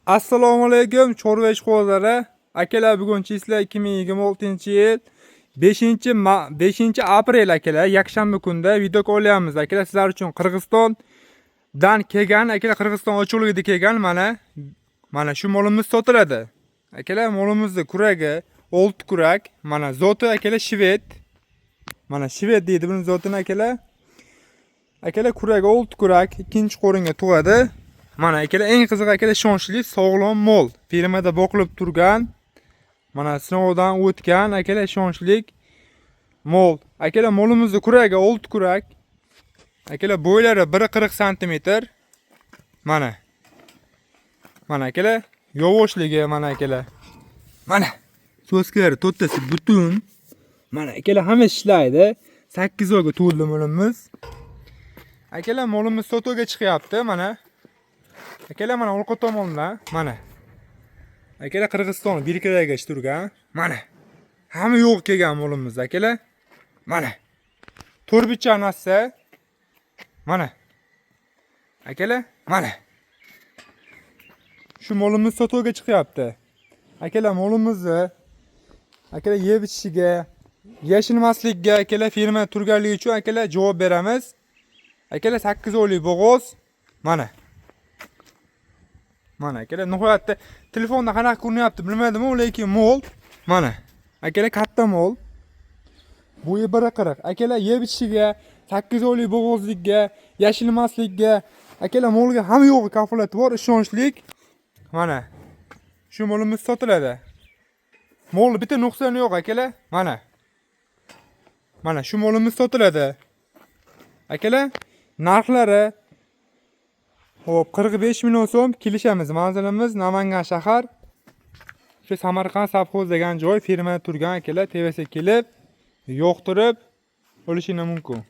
Assalomu alaykum, chorva ishqibozlari. Akalar, bugun chislar 2026-yil 5-aprel akalar, yakshanba kunda video olyapmiz. Akalar, sizlar uchun Qirg'izistondan kelgan, akalar Qirg'iziston ochiqligida kelgan mana shu molimiz sotiladi. Akalar, molimizning kuragi 6 kurak, mana zoti akalar shved. Mana shved deydi buni zotini akalar. Akalar, kuragi 6 kurak, ikkinchi qo'ringa tug'adi. Mana akalar, eng qiziq akalar, ishonchli, sog'lom mol. Firmada boqilib turgan, mana sinovdan o'tgan akalar, ishonchli mol. Akalar, molimizning kuragi 6 kurak. Akalar, bo'ylari 1.40 cm. Mana. Mana akalar, yovoshligi mana akalar. Mana. So'sklari to'ttasi butun. Mana akalar, hamma ishlaydi. 8 oyga to'ldi molimiz. Akalar, molimiz sotoga chiqyapti, mana. Akalar, mana orqa tomonda, mana. Akalar, Qirg'iziston birkalaga turgan, mana. Hamma yo'q kelgan molimiz akalar. Mana. To'rtbicha nassa. Mana. Akalar, mana. Shu molimiz sotoga chiqyapti. Akalar, molimizni akalar yeb ichishiga, yashilmasligiga akalar firma turganligi uchun akalar javob beramiz. Akalar, 8 oylik bo'g'oz. Mana. Mana akalar, nihoyatda telefonda qanaqa ko'rinyapti bilmadim, lekin mol. Mana. Akalar, katta mol. Bo'yi 1.40. Akalar, yeb ichishiga, 8 oylik bo'g'ozlikka, yashilmaslikka, akalar molga hamma yo'g'i kafolati bor, ishonchlik. Mana. Shu molimiz sotiladi. Mol bitta nuqsoni yo'q akalar. Mana. Mana shu molimiz sotiladi. Akalar, narxlari hop 45 million so'm kelishamiz. Manzilimiz Namangan shahar. Shu Samarqand Savxoz degan joy, firma turgan akalar, tevasa kelib, yo'qtirib olishingiz mumkin.